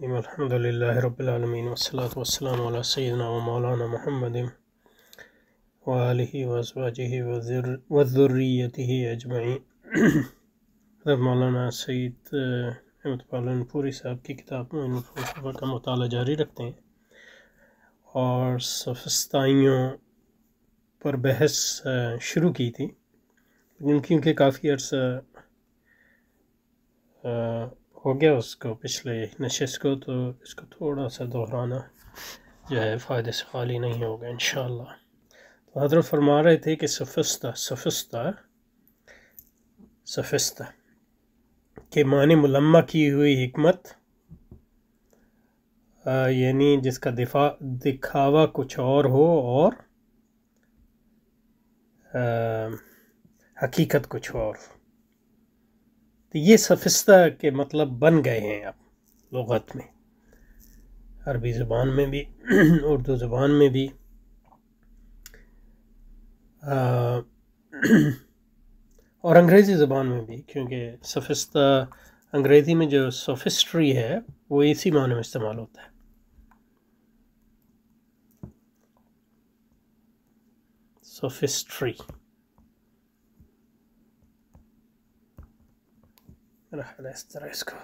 الرحیم الحمد للہ رب العالمین والصلاة والسلام علی سیدنا و مولانا محمد وآلہ وازواجہ وذریتہ اجمعین۔ حضرت مولانا سید احمد پالن پوری صاحب کی کتاب میں فلسفہ کا مطالعہ جاری رکھتے ہیں اور سفسطائیوں پر بحث شروع کی تھی، لیکن کیونکہ کافی عرصہ ہو گیا اس کو پچھلے نشست کو، تو اس کو تھوڑا سا دہرانا جو ہے فائدے سے خالی نہیں ہوگا انشاءاللہ۔ تو حضرت فرما رہے تھے کہ سفستہ کے معنی ملمہ کی ہوئی حکمت، یعنی جس کا دکھاوا کچھ اور ہو اور حقیقت کچھ اور۔ تو یہ سفستہ کے مطلب بن گئے ہیں اب لغت میں، عربی زبان میں بھی، اردو زبان میں بھی، اور انگریزی زبان میں بھی، کیونکہ سفستہ انگریزی میں جو سوفسٹری ہے وہ اسی معنی میں استعمال ہوتا ہے۔ سوفسٹری اس طرح اس کو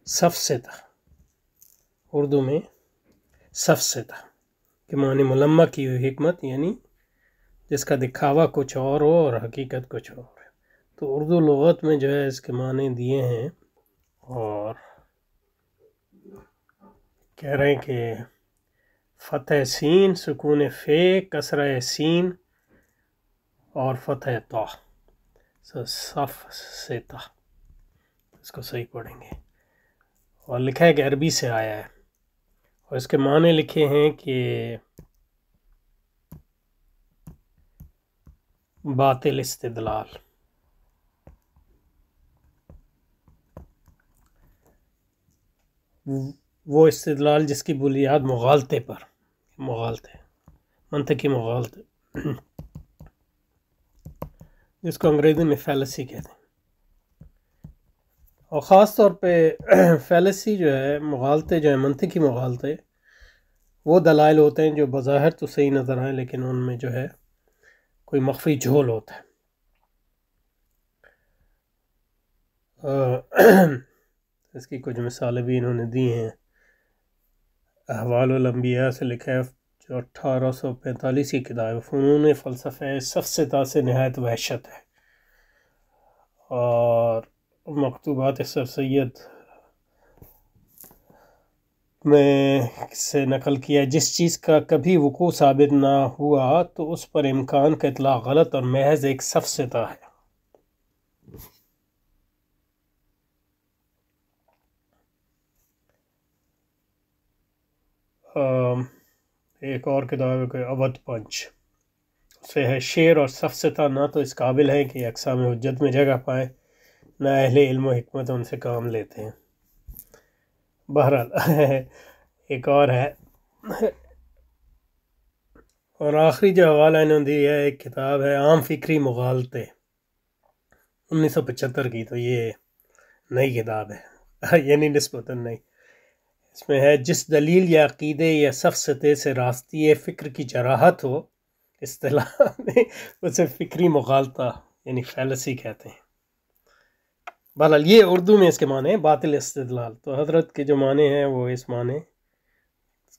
سفسطہ، اردو میں سفسطہ کہ معنی ملمہ کی ہوئی حکمت، یعنی جس کا دکھاوا کچھ اور ہو اور حقیقت کچھ اور ہے۔ تو اردو لغت میں جو ہے اس کے معنی دیے ہیں، اور کہہ رہے ہیں کہ فتح سین، سکون فے، کسرہ سین اور فتح طا، سفسطہ، اس کو صحیح پڑھیں گے۔ اور لکھا ہے کہ عربی سے آیا ہے، اور اس کے معنی لکھے ہیں کہ باطل استدلال، وہ استدلال جس کی بنیاد مغالطے پر، مغالطے، منطقی مغالطے، جس کو انگریزی میں فیلسی کہتے ہیں۔ اور خاص طور پہ فیلسی جو ہے، مغالطے جو ہے، منطقی مغالطے، وہ دلائل ہوتے ہیں جو بظاہر تو صحیح نظر آئیں لیکن ان میں جو ہے کوئی مخفی جھول ہوتا ہے۔ اس کی کچھ مثالیں بھی انہوں نے دی ہیں۔ احوال الانبیاء سے لکھا ہے، جو 1845 کی کتاب ہے، فنون فلسفہ سفسطہ سے نہایت وحشت ہے۔ اور مکتوبات سر سید میں سے نقل کیا، جس چیز کا کبھی وقوع ثابت نہ ہوا تو اس پر امکان کا اطلاق غلط اور محض ایک سفسطہ ہے۔ ایک اور کتاب ہے کہ اودھ پنچ سے ہے، شعر اور سفسطہ نہ تو اس قابل ہے کہ اقسام حجت میں جگہ پائیں، نہ اہل علم و حکمت ان سے کام لیتے ہیں۔ بہرحال ایک اور ہے، اور آخری جو حوالہ انہوں نے دی ہے، ایک کتاب ہے عام فکری مغالطے، 1975 کی، تو یہ نئی کتاب ہے، یعنی نسبتاً نئی۔ اس میں ہے، جس دلیل یا عقیدے یا سفسطے سے راستی فکر کی جراحت ہو، اصطلاح میں اسے فکری مغالطہ یعنی فیلسی کہتے ہیں۔ بہرحال یہ اردو میں اس کے معنی ہیں باطل استدلال۔ تو حضرت کے جو معنی ہیں وہ اس معنی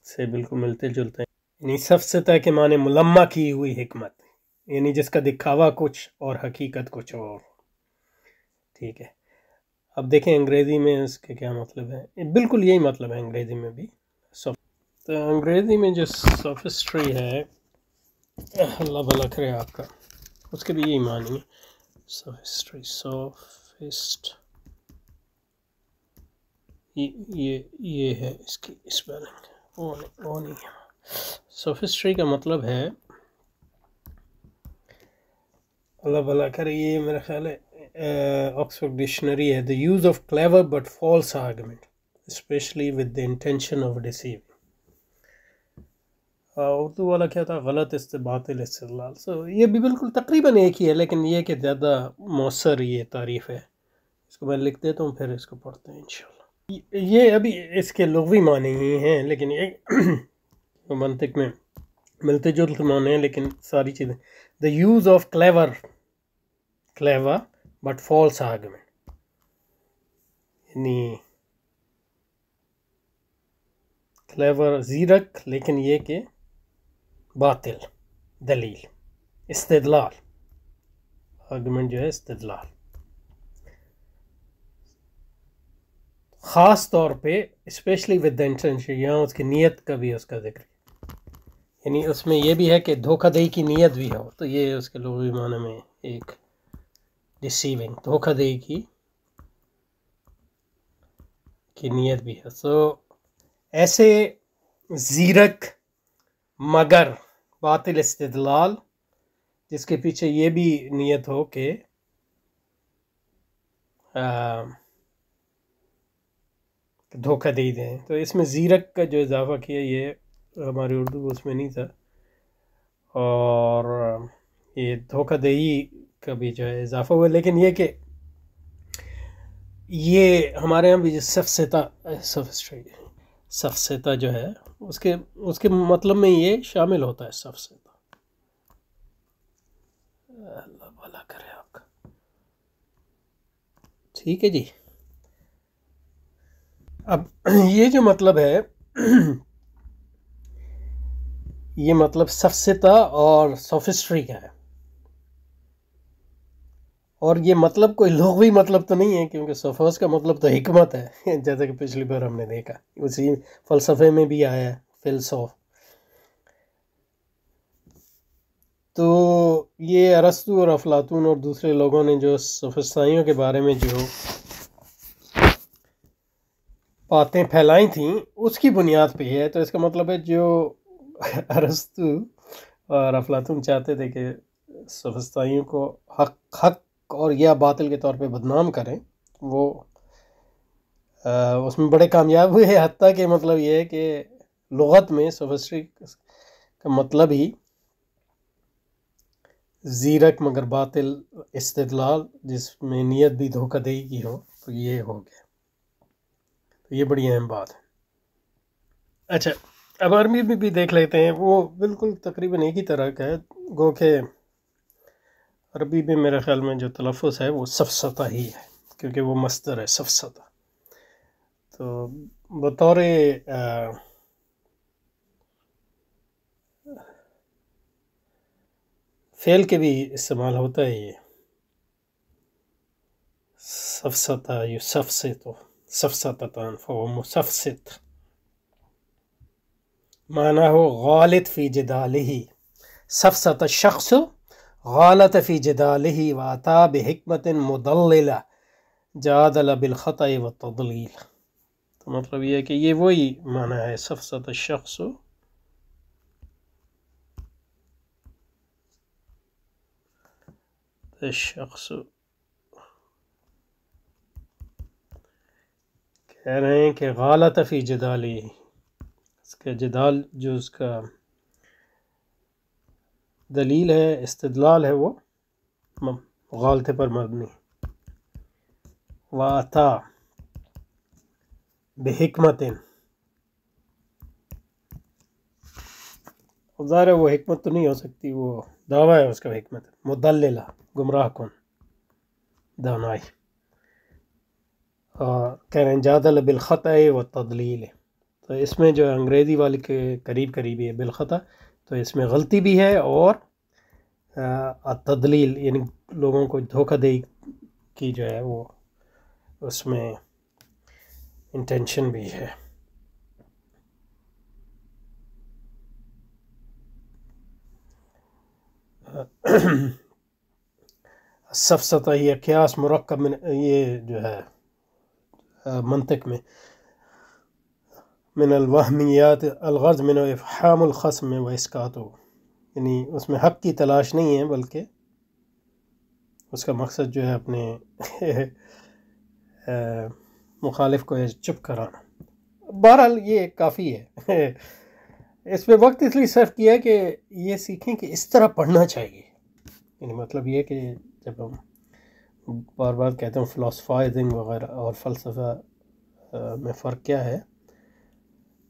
سے بالکل ملتے جلتے ہیں، یعنی سفسطہ کے معنی ملمہ کی ہوئی حکمت، یعنی جس کا دکھاوا کچھ اور حقیقت کچھ اور۔ ٹھیک ہے، اب دیکھیں انگریزی میں اس کے کیا مطلب ہے۔ بالکل یہی مطلب ہے انگریزی میں بھی۔ تو انگریزی میں جو سوفسٹری ہے، اللہ بھلا کرے آپ کا، اس کے بھی یہی معنی ہے، سوفسٹری، سوفسٹ، یہ ہے اس کی اسپیلنگ، وہ نہیں ہے۔ سوفسٹری کا مطلب ہے، اللہ بھلا کرے، یہ میرا خیال ہے آکسفورڈ ڈکشنری ہے، the use of clever but false argument especially with the intention of deceiving۔ Urdu والا کیا تھا، غلط باطل استدلال۔ یہ بھی بالکل تقریباً ایک ہی ہے، لیکن یہ کہ زیادہ مؤثر یہ تعریف ہے اس کو میں لکھ دیتا ہوں، پھر اس کو پڑھتے ہیں انشاءاللہ۔ یہ ابھی اس کے لغوی معنی ہی ہیں، لیکن یہ منطق میں ملتے جلتے معنی ہیں، لیکن ساری چیزیں the use of clever but false argument, یعنی کلیور زیرک لیکن یہ کہ باطل دلیل، استدلال، آرگومنٹ جو ہے استدلال، خاص طور پہ اسپیشلی ود دا انٹینشن، یہاں اس کی نیت کا بھی اس کا ذکر، یعنی اس میں یہ بھی ہے کہ دھوکہ دہی کی نیت بھی ہو، تو یہ اس کے لغوی معنی میں ایک ڈسیونگ، دھوکہ دہی کی نیت بھی ہے۔ سو ایسے زیرک مگر باطل استدلال جس کے پیچھے یہ بھی نیت ہو کہ دھوکہ دے دیں، تو اس میں زیرک کا جو اضافہ کیا یہ ہماری اردو اس میں نہیں تھا، اور یہ دھوکہ دہی کا بھی جو ہے اضافہ ہوا، لیکن یہ کہ یہ ہمارے یہاں بھی سفسطہ جو ہے اس کے مطلب میں یہ شامل ہوتا ہے، سفسطہ۔ اللہ بھلا کرے آپ کا، ٹھیک ہے جی۔ اب یہ جو مطلب ہے یہ مطلب سفسطہ اور سوفسٹری کا ہے، اور یہ مطلب کوئی لغوی مطلب تو نہیں ہے، کیونکہ سوفوس کا مطلب تو حکمت ہے، جیسا کہ پچھلی بار ہم نے دیکھا، اسی فلسفے میں بھی آیا ہے فلسوف۔ تو یہ ارسطو اور افلاطون اور دوسرے لوگوں نے جو سوفسطائیوں کے بارے میں جو باتیں پھیلائی تھیں اس کی بنیاد پہ ہے، تو اس کا مطلب ہے جو ارسطو اور افلاطون چاہتے تھے کہ سوفسطائیوں کو حق اور یا باطل کے طور پہ بدنام کریں، وہ اس میں بڑے کامیاب ہوئے، حتیٰ کہ مطلب یہ ہے کہ لغت میں سوفسٹری کا مطلب ہی زیرک مگر باطل استدلال جس میں نیت بھی دھوکہ دہی کی ہو، تو یہ ہو گیا، تو یہ بڑی اہم بات ہے۔ اچھا، اب عربی میں بھی دیکھ لیتے ہیں، وہ بالکل تقریباً ایک ہی طرح کا ہے، گو کہ عربی میں میرے خیال میں جو تلفظ ہے وہ سفسطہ ہی ہے، کیونکہ وہ مصدر ہے سفسطہ۔ تو بطور فعل کے بھی استعمال ہوتا ہے یہ سفسطہ، یسفسط، سفسطتان فهو مسفسط، معنی ہو غالط فی جدالہ، سفسط الشخص غالط فی جدالہ واتى بحکمت مضللہ جادل بالخطأ والتضلیل۔ تو مطلب یہ ہے کہ یہ وہی معنی ہے سفسط الشخص، کہہ رہے ہیں کہ غالط فی جدالی، اس کا جدال جو اس کا دلیل ہے، استدلال ہے، وہ غالطے پر مبنی، وَأَتَى بِحِکْمَةٍ، ظاہر ہے وہ حکمت تو نہیں ہو سکتی، وہ دعویٰ ہے اس کا حکمت، مدللہ، گمراہ کن، دانائی، اور کہہ رہے ہیں جادل بالخطأ والتضلیل، تو اس میں جو انگریزی والی کے قریب قریبی ہے بالخطأ، تو اس میں غلطی بھی ہے، اور التضلیل یعنی لوگوں کو دھوکہ دہی کی جو ہے وہ اس میں انٹینشن بھی ہے۔ سفسطہ یہ قیاس مرکب من، یہ جو ہے منطق میں من الوہمیات الغرض من افحام الخصم و اسقاطہ، یعنی اس میں حق کی تلاش نہیں ہے، بلکہ اس کا مقصد جو ہے اپنے مخالف کو چپ کرانا۔ بہرحال یہ کافی ہے، اس پہ وقت اس لیے صرف کیا کہ یہ سیکھیں کہ اس طرح پڑھنا چاہیے، یعنی مطلب یہ کہ جب ہم بار بار کہتا ہوں فلاسفائزنگ وغیرہ اور فلسفہ میں فرق کیا ہے.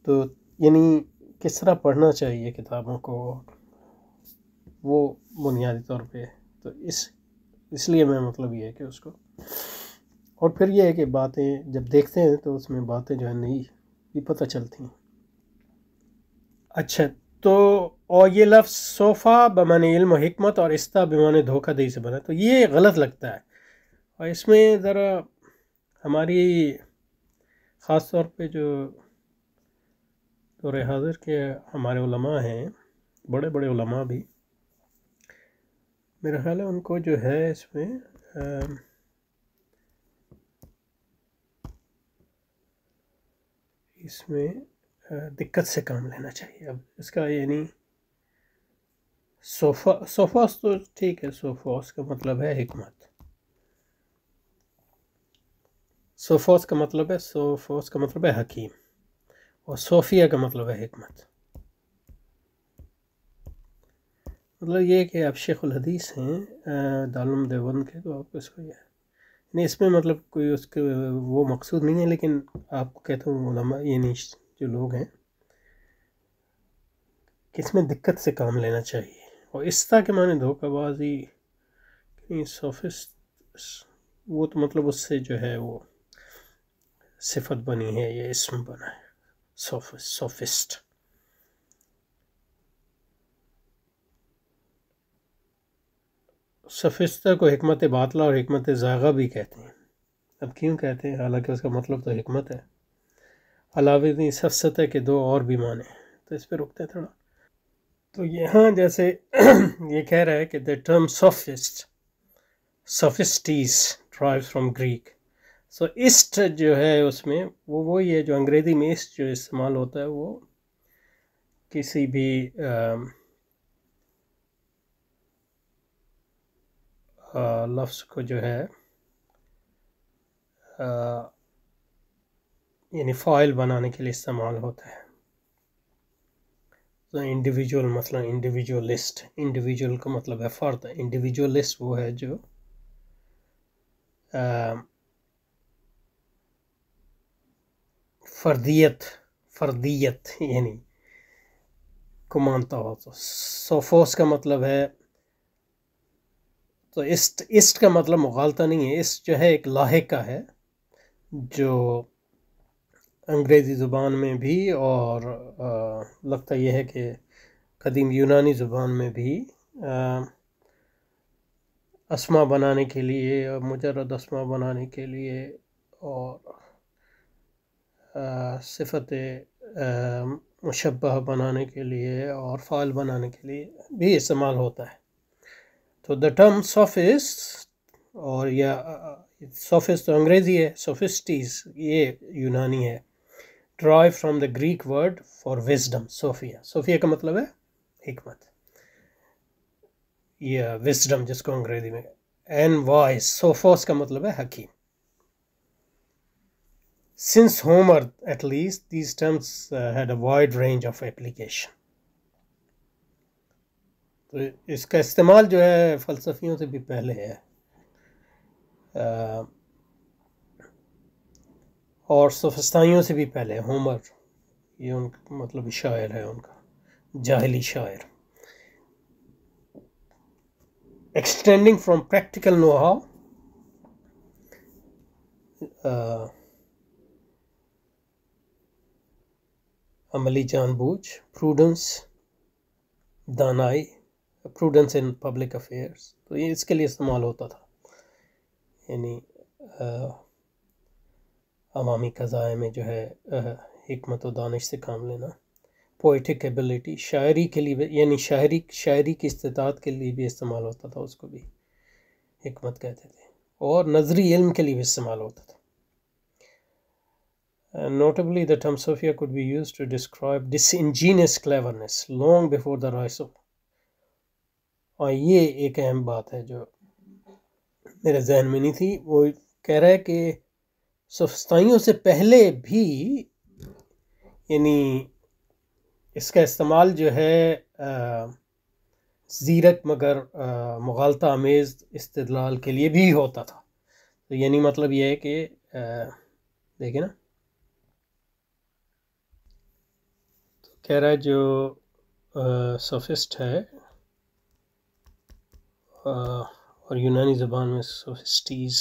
تو یعنی کس طرح پڑھنا چاہیے کتابوں کو، وہ بنیادی طور پہ. تو اس لیے میں مطلب یہ ہے کہ اس کو، اور پھر یہ ہے کہ باتیں جب دیکھتے ہیں تو اس میں باتیں جو ہے نئی بھی پتہ چلتی ہیں. اچھا، تو اور یہ لفظ صوفہ بمعنی علم و حکمت اور استہ بمعنی دھوکہ دہی سے بنا، تو یہ غلط لگتا ہے. اور اس میں ذرا ہماری خاص طور پہ جو دور حاضر کے ہمارے علماء ہیں، بڑے بڑے علماء بھی، میرا خیال ہے ان کو جو ہے اس میں دقت سے کام لینا چاہیے. اب اس کا یعنی صوفوس تو ٹھیک ہے، صوفوس کا مطلب ہے حکمت. صوفوس کا مطلب ہے حکیم، اور صوفیہ کا مطلب ہے حکمت. مطلب یہ کہ آپ شیخ الحدیث ہیں دارالعلوم دیوبند کے، تو آپ اس کو یہ نہیں، اس میں مطلب کوئی اس کے وہ مقصود نہیں ہے، لیکن آپ کو کہتا ہوں علماء یعنی جو لوگ ہیں کہ اس میں دقت سے کام لینا چاہیے. اور استہ کے معنی دھوکہ بازی، سوفسٹ، وہ تو مطلب اس سے جو ہے وہ صفت بنی ہے، یہ اسم بنا ہے، سوفسٹ. سفستہ کو حکمت باطلہ اور حکمت زائغہ بھی کہتے ہیں. اب کیوں کہتے ہیں؟ حالانکہ اس کا مطلب تو حکمت ہے. علاوہ سفستہ کے دو اور بھی معنی ہیں، تو اس پہ رکتے ہیں تھوڑا. تو یہاں جیسے یہ کہہ رہا ہے کہ the term sophistes derives from Greek. سو اسٹ جو ہے اس میں وہی ہے جو انگریزی میں اسٹ جو استعمال ہوتا ہے، وہ کسی بھی لفظ کو جو ہے یعنی فائل بنانے کے لیے استعمال ہوتا ہے. انڈیویجول، مثلا انڈیویجولسٹ، انڈیویجول کا مطلب ہے فرد. انڈیویجولسٹ وہ ہے جو فردیت یعنی کو مانتا ہو. تو سوفوس کا مطلب ہے، تو اسٹ کا مطلب مغالطہ نہیں ہے. اسٹ جو ہے ایک لاحق کا ہے جو انگریزی زبان میں بھی، اور لگتا یہ ہے کہ قدیم یونانی زبان میں بھی اسما بنانے کے لیے، مجرد اسما بنانے کے لیے، اور صفت مشبہ بنانے کے لیے اور فعل بنانے کے لیے بھی استعمال ہوتا ہے. تو the term sophist، اور یا sophist تو انگریزی ہے، sophistes یہ یونانی ہے. derived from the Greek word for wisdom، صوفیہ کا مطلب ہے حکمت یا wisdom، جس کو انگریزی میں and wise. sophos کا مطلب ہے حکیم. Since Homer at least these terms had a wide range of application. تو اس کا استعمال جو ہے فلسفیوں سے بھی پہلے ہے، اور سفسطائیوں سے بھی پہلے. ہومر یہ ان کا مطلب شاعر ہے، ان کا جاہلی شاعر. extending from practical know-how عملی جان بوجھ، prudence دانائی، prudence in public affairs. تو یہ اس کے لیے استعمال ہوتا تھا، یعنی عوامی قضائے میں جو ہے حکمت و دانش سے کام لینا. poetic ability، شاعری کے لیے، یعنی شاعری کی استطاعت کے لیے بھی استعمال ہوتا تھا، اس کو بھی حکمت کہتے تھے. اور نظری علم کے لیے بھی استعمال ہوتا تھا. notably the term Sophia could be used to describe disingenuous cleverness long before the rise of. اور یہ ایک اہم بات ہے جو میرے ذہن میں نہیں تھی. وہ کہہ رہا ہے کہ سفسطائیوں سے پہلے بھی یعنی اس کا استعمال جو ہے زیرک مگر مغالطہ آمیز استدلال کے لیے بھی ہوتا تھا. تو یعنی مطلب یہ ہے کہ دیکھیں نا، تو کہہ رہا ہے جو سوفسٹ ہے اور یونانی زبان میں سوفسٹیز،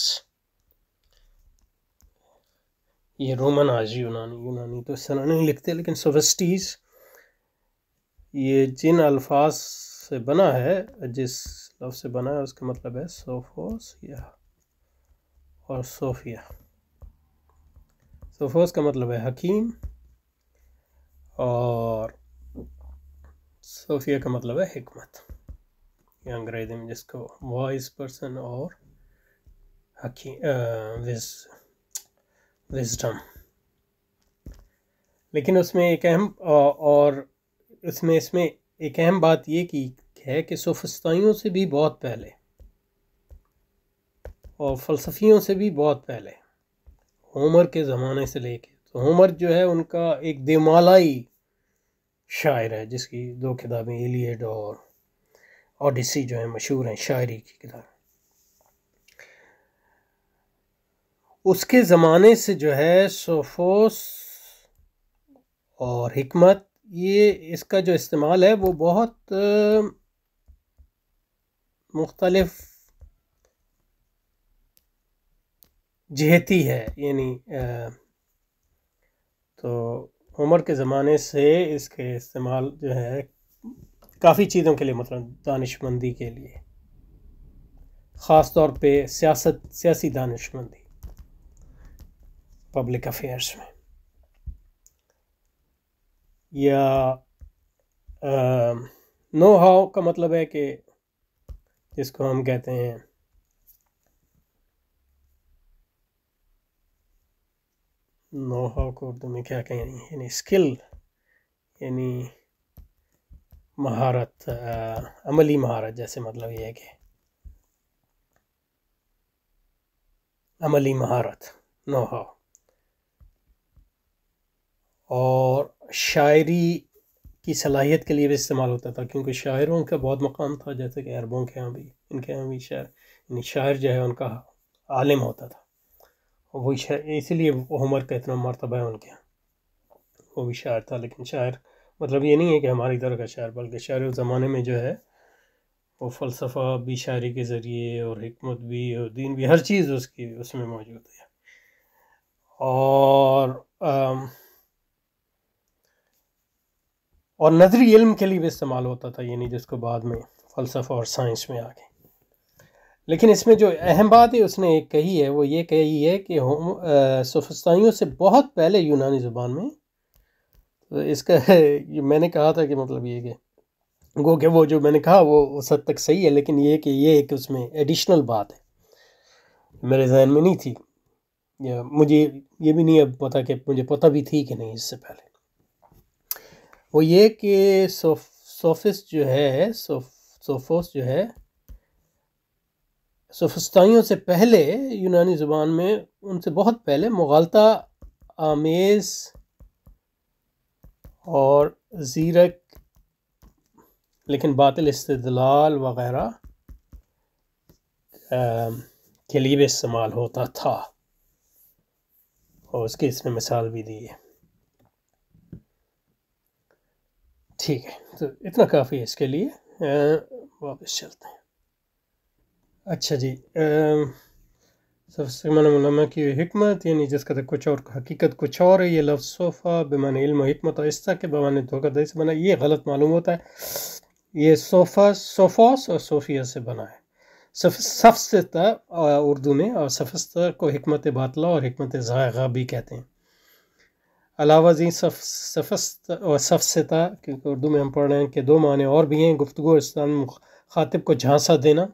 یہ رومن آج یونانی تو اس طرح نہیں لکھتے، لیکن سوفسٹیز یہ جن الفاظ سے بنا ہے، جس لفظ سے بنا ہے اس کا مطلب ہے سوفوسیا اور صوفیہ۔ سوفوس کا مطلب ہے حکیم اور صوفیہ کا مطلب ہے حکمت، یا انگریزی میں جس کو وائز پرسن اور حکیم وزڈم۔ لیکن اس میں ایک اہم اور اس میں ایک اہم بات یہ کی ہے کہ سوفسطائیوں سے بھی بہت پہلے اور فلسفیوں سے بھی بہت پہلے، ہومر کے زمانے سے لے کے، تو ہومر جو ہے ان کا ایک دیومالائی شاعر ہے، جس کی 2 کتابیں ایلیڈ اور اوڈیسی جو ہیں مشہور ہیں شاعری کی کتاب۔ اس کے زمانے سے جو ہے سوفوس اور حکمت، یہ اس کا جو استعمال ہے وہ بہت مختلف جہتی ہے، یعنی تو عمر کے زمانے سے اس کے استعمال جو ہے کافی چیزوں کے لیے، مثلا دانش مندی کے لیے، خاص طور پہ سیاسی دانش مندی، پبلک افیئرس میں، یا نو ہاؤ کا مطلب ہے کہ جس کو ہم کہتے ہیں نو ہاؤ کو اردو میں کیا کہیں، یعنی اسکل، یعنی مہارت، عملی مہارت، جیسے مطلب یہ ہے کہ عملی مہارت، نو ہاؤ۔ اور شاعری کی صلاحیت کے لیے بھی استعمال ہوتا تھا، کیونکہ شاعروں کا بہت مقام تھا، جیسے کہ عربوں کے ہاں بھی، ان کے ہاں بھی شاعر، یعنی شاعر جو ہے ان کا عالم ہوتا تھا، وہی شاعر، اسی لیے عمر کا اتنا مرتبہ ہے ان کے ہاں، وہ بھی شاعر تھا۔ لیکن شاعر مطلب یہ نہیں ہے کہ ہماری طرح کا شاعر، بلکہ شاعر اس زمانے میں جو ہے وہ فلسفہ بھی شاعری کے ذریعے، اور حکمت بھی، اور دین بھی، ہر چیز اس میں موجود ہے۔ اور نظری علم کے لیے بھی استعمال ہوتا تھا، یعنی جس کو بعد میں فلسفہ اور سائنس میں آگے۔ لیکن اس میں جو اہم بات ہے اس نے ایک کہی ہے، وہ یہ کہی ہے کہ سوفسطائیوں سے بہت پہلے یونانی زبان میں، تو اس کا میں نے کہا تھا کہ مطلب یہ کہ گو کہ وہ جو میں نے کہا وہ اس حد تک صحیح ہے، لیکن یہ کہ یہ ایک اس میں ایڈیشنل بات ہے میرے ذہن میں نہیں تھی، یا مجھے یہ بھی نہیں اب پتہ کہ مجھے پتہ بھی تھی کہ نہیں اس سے پہلے، وہ یہ کہ سوفس جو ہے، سوفوس جو ہے، سوفسطائیوں سے پہلے یونانی زبان میں، ان سے بہت پہلے مغالطہ آمیز اور زیرک لیکن باطل استدلال وغیرہ کے لیے بھی استعمال ہوتا تھا، اور اس کی اس نے مثال بھی دی ہے۔ ٹھیک ہے، تو اتنا کافی ہے اس کے لیے، واپس چلتے ہیں۔ اچھا جی، سفسطائیوں علماء کی حکمت، یعنی جس کا کچھ اور حقیقت کچھ اور ہے۔ یہ لفظ صوفہ بمعنی علم و حکمت، اور اس طرح کے بمعنی دھوکہ دہی سے بنا، یہ غلط معلوم ہوتا ہے۔ یہ سوفوس اور صوفیہ سے بنا ہے، سفسطہ اردو میں، اور سفسطہ کو حکمت باطلہ اور حکمت زائغہ بھی کہتے ہیں۔ علاوہ ازیں سفسطہ اور سفسطہ، کیونکہ اردو میں ہم پڑھ رہے ہیں کہ 2 معنی اور بھی ہیں: گفتگو اور مخاطب کو جھانسا دینا۔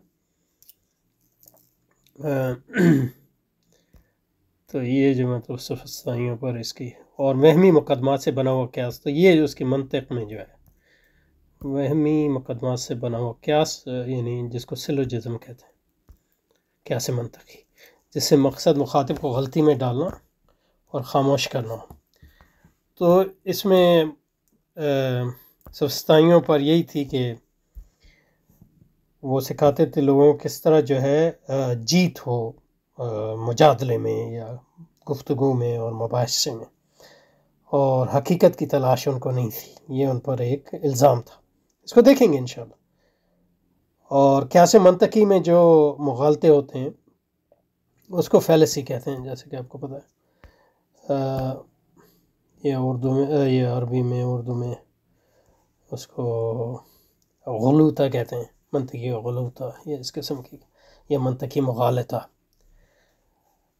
تو یہ جو مطلب سفسطائیوں پر اس کی، اور وہمی مقدمات سے بنا ہوا قیاس، تو یہ جو اس کی منطق میں جو ہے وہمی مقدمات سے بنا ہوا قیاس، یعنی جس کو سلوجزم کہتے ہیں، قیاس منطقی، جس سے مقصد مخاطب کو غلطی میں ڈالنا اور خاموش کرنا ہو۔ تو اس میں سفسطائیوں پر یہی تھی کہ وہ سکھاتے تھے لوگوں کو کس طرح جو ہے جیت ہو مجادلے میں یا گفتگو میں اور مباحثے میں، اور حقیقت کی تلاش ان کو نہیں تھی، یہ ان پر ایک الزام تھا۔ اس کو دیکھیں گے انشاءاللہ۔ اور قیاس منطقی میں جو مغالطے ہوتے ہیں اس کو فیلسی کہتے ہیں، جیسے کہ آپ کو پتہ ہے۔ یہ اردو میں، یہ عربی میں، اردو میں اس کو غلوطہ کہتے ہیں، منطقی غلوطہ، یہ اس قسم کی، یہ منطقی مغالطہ۔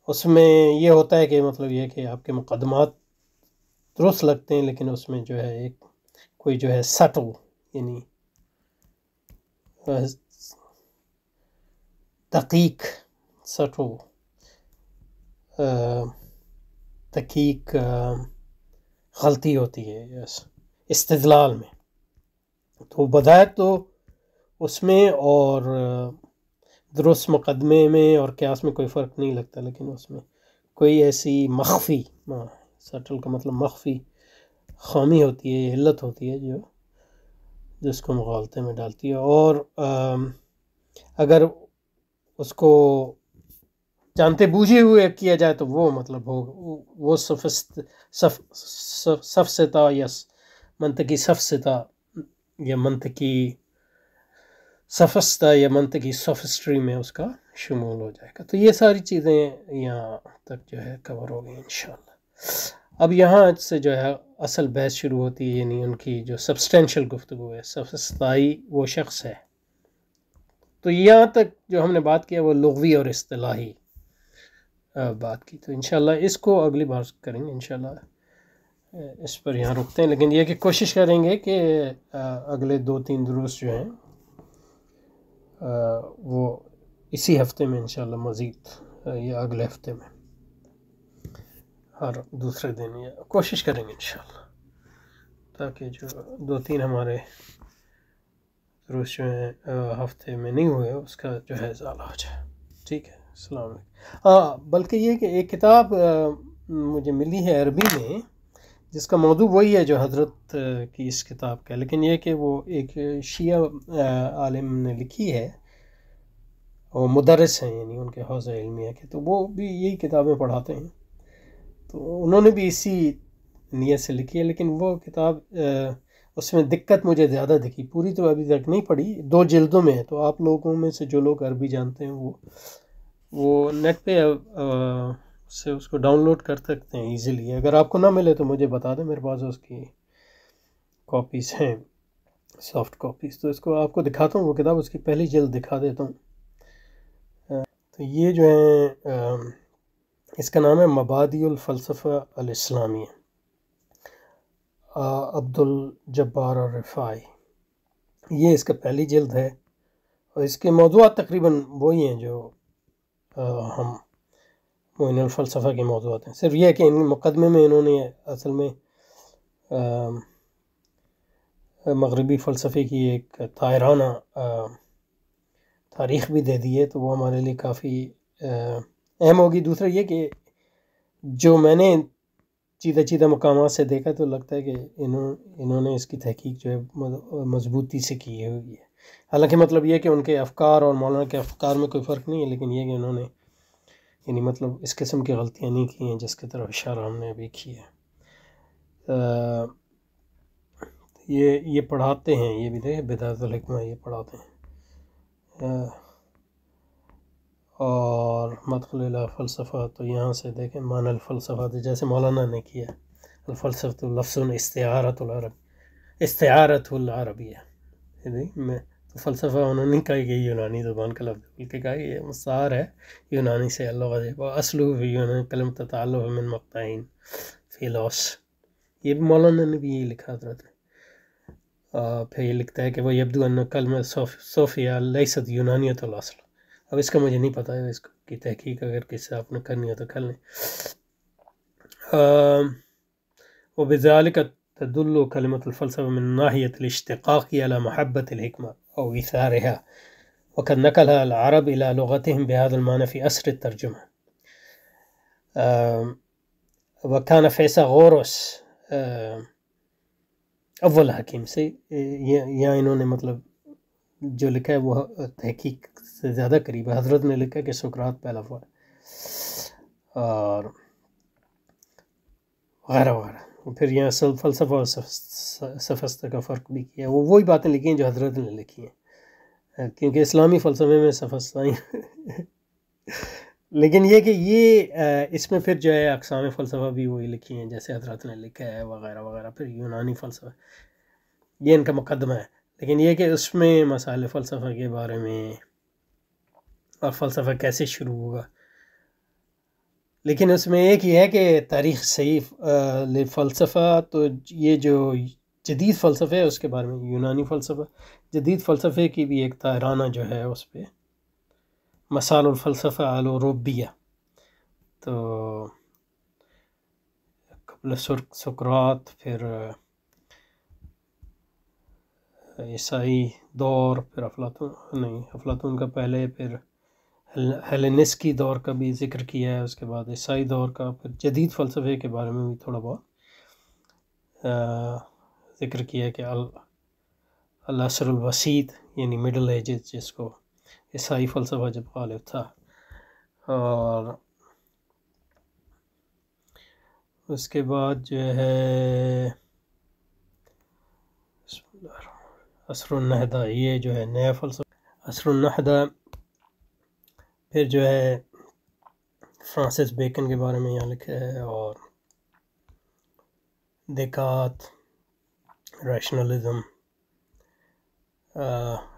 اس میں یہ ہوتا ہے کہ مطلب یہ کہ آپ کے مقدمات درست لگتے ہیں، لیکن اس میں جو ہے ایک کوئی جو ہے سٹل، یعنی دقیق، سٹل، دقیق غلطی ہوتی ہے استدلال میں۔ تو بظاہر تو اس میں اور درست مقدمے میں اور قیاس میں کوئی فرق نہیں لگتا، لیکن اس میں کوئی ایسی مخفی، سٹل کا مطلب مخفی خامی ہوتی ہے، علت ہوتی ہے جس کو مغالطے میں ڈالتی ہے۔ اور اگر اس کو جانتے بوجھے ہوئے کیا جائے تو وہ مطلب وہ سفسطہ یا منطقی سفسطہ یا منطقی سفسطہ یا منطقی سوفسٹری میں اس کا شمول ہو جائے گا۔ تو یہ ساری چیزیں یہاں تک جو ہے کور ہو گئی انشاءاللہ۔ اب یہاں سے جو ہے اصل بحث شروع ہوتی ہے، یعنی ان کی جو سبسٹینشل گفتگو ہے، سفسطائی وہ شخص ہے۔ تو یہاں تک جو ہم نے بات کیا وہ لغوی اور اصطلاحی بات کی، تو انشاءاللہ اس کو اگلی بار کریں گے انشاءاللہ۔ اس پر یہاں رکتے ہیں، لیکن یہ کہ کوشش کریں گے کہ اگلے 2-3 دروس جو ہیں وہ اسی ہفتے میں انشاءاللہ مزید، یا اگلے ہفتے میں ہر دوسرے دن، یا کوشش کریں گے انشاءاللہ، تاکہ جو 2-3 ہمارے دروس جو ہیں ہفتے میں نہیں ہوئے اس کا جو ہے ازالہ ہو جائے۔ ٹھیک ہے، السلام علیکم۔ بلکہ یہ کہ ایک کتاب مجھے ملی ہے عربی میں، جس کا موضوع وہی ہے جو حضرت کی اس کتاب کا، لیکن یہ کہ وہ ایک شیعہ عالم نے لکھی ہے، وہ مدرس ہیں، یعنی ان کے حوزہ علمیہ کے، تو وہ بھی یہی کتابیں پڑھاتے ہیں، تو انہوں نے بھی اسی نیت سے لکھی ہے، لیکن وہ کتاب اس میں دقت مجھے زیادہ دکھی، پوری تو ابھی تک نہیں پڑھی، 2 جلدوں میں ہے، تو آپ لوگوں میں سے جو لوگ عربی جانتے ہیں وہ نیٹ پہ سے اس کو ڈاؤن لوڈ کر سکتے ہیں ایزیلی۔ اگر آپ کو نہ ملے تو مجھے بتا دیں، میرے پاس اس کی کاپیز ہیں، سافٹ کاپیز، تو اس کو آپ کو دکھاتا ہوں، وہ کتاب اس کی پہلی جلد دکھا دیتا ہوں۔ تو یہ جو ہے اس کا نام ہے مبادئ الفلسفہ الاسلامیہ، عبد الجبار الرفاعی، یہ اس کا پہلی جلد ہے، اور اس کے موضوعات تقریباً وہی ہیں جو ہم معین الفلسفہ کے موضوعات ہیں، صرف یہ ہے کہ ان مقدمے میں انہوں نے اصل میں مغربی فلسفے کی ایک طائرانہ تاریخ بھی دے دی ہے، تو وہ ہمارے لیے کافی اہم ہوگی۔ دوسرا یہ کہ جو میں نے چیدہ مقامات سے دیکھا تو لگتا ہے کہ انہوں نے اس کی تحقیق جو ہے مضبوطی سے کی ہوئی ہے، حالانکہ مطلب یہ کہ ان کے افکار اور مولانا کے افکار میں کوئی فرق نہیں ہے، لیکن یہ کہ انہوں نے یعنی مطلب اس قسم کی غلطیاں نہیں کی ہیں جس کی طرف اشارہ ہم نے ابھی کی ہے۔ یہ پڑھاتے ہیں، یہ بھی دیکھیں بدایت الحکمہ، یہ پڑھاتے ہیں، اور مدخل الی فلسفہ، تو یہاں سے دیکھیں معنی الفلسفہ، جیسے مولانا نے کیا، الفلسفہ لفظ استعارۃ العربیہ، میں تو فلسفہ انہوں نے کہا کہ یونانی زبان کا لفظ، بلکہ کہا کہ یہ مستعار ہے یونانی سے، اللغۃ اصلہ فی یونان کلمۃ تعلق من مقطعین فیلوس، یہ بھی مولانا نے بھی یہی لکھا حضرت نے۔ پھر یہ لکھتا ہے کہ وہ یبدو ان کلمہ صوفیہ لیست یونانیۃ الاصل، اب اس کا مجھے نہیں پتہ ہے، اس کی تحقیق اگر کسی سے آپ نے کرنی ہو تو کر لیں۔ وبذلك تدل كلمة الفلسفة من ناحية الاشتقاق على محبة الحكمة أو إيثارها، وقد نقلها العرب إلى لغتهم بهذا المعنى في أسر الترجمة، وكان فيثاغورس اول حکیم سے، یا انہوں نے مطلب جو لکھا ہے وہ تحقیق سے زیادہ قریب ہے، حضرت نے لکھا کہ سقراط پہلا ہوا ہے، اور وغیرہ وغیرہ. پھر یہاں فلسفہ اور سفسطہ کا فرق بھی کیا. وہ وہی باتیں لکھی ہیں جو حضرت نے لکھی ہیں، کیونکہ اسلامی فلسفے میں سفسطہ لیکن یہ کہ یہ اس میں پھر جو ہے اقسام فلسفہ بھی وہی لکھی ہیں جیسے حضرت نے لکھا ہے وغیرہ وغیرہ. پھر یونانی فلسفہ یہ ان کا مقدمہ ہے، لیکن یہ کہ اس میں مسائل فلسفہ کے بارے میں اور فلسفہ کیسے شروع ہوگا. لیکن اس میں ایک یہ ہے کہ تاریخ صحیح فلسفہ، تو یہ جو جدید فلسفہ ہے اس کے بارے میں یونانی فلسفہ، جدید فلسفے کی بھی ایک تارانہ جو ہے اس پہ مسائل الفلسفہ العروبیہ. تو قبل سقراط، پھر عیسائی دور، پھر افلاطون کا پہلے، پھر ہیلینسٹی دور کا بھی ذکر کیا ہے، اس کے بعد عیسائی دور کا، پھر جدید فلسفے کے بارے میں بھی تھوڑا بہت ذکر کیا ہے کہ العصر الوسیط یعنی مڈل ایجز جس کو عیسائی فلسفہ جب غالب تھا. اور اس کے بعد جو ہے عصر النہدہ، یہ جو ہے نیا فلسفہ عصر النہدہ. پھر جو ہے فرانسس بیکن کے بارے میں یہاں لکھا ہے، اور دیکارت، ریشنلزم،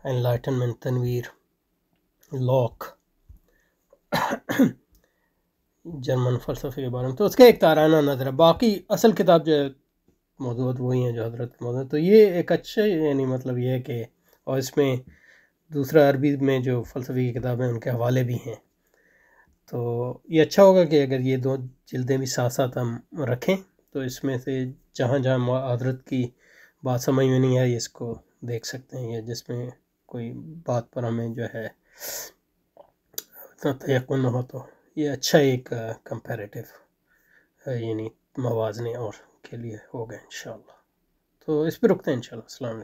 انلائٹنمنٹ، تنویر، لاک، جرمن فلسفے کے بارے میں. تو اس کا ایک تارانہ نظر ہے. باقی اصل کتاب جو ہے موضوعات وہی ہیں جو حضرت کے موضوع. تو یہ ایک اچھا یعنی مطلب یہ ہے کہ، اور اس میں دوسرا عربی میں جو فلسفے کی کتابیں ان کے حوالے بھی ہیں. تو یہ اچھا ہوگا کہ اگر یہ دو جلدیں بھی ساتھ ساتھ ہم رکھیں تو اس میں سے جہاں جہاں حضرت کی بات سمجھ میں نہیں آئی اس کو دیکھ سکتے ہیں، یا جس میں کوئی بات پر ہمیں جو ہے اتنا تیقن نہ ہو تو یہ اچھا ایک کمپیریٹیو یعنی موازنے اور کے لیے ہوگا انشاءاللہ. تو اس پہ رکتے ہیں انشاءاللہ. السلام علیکم.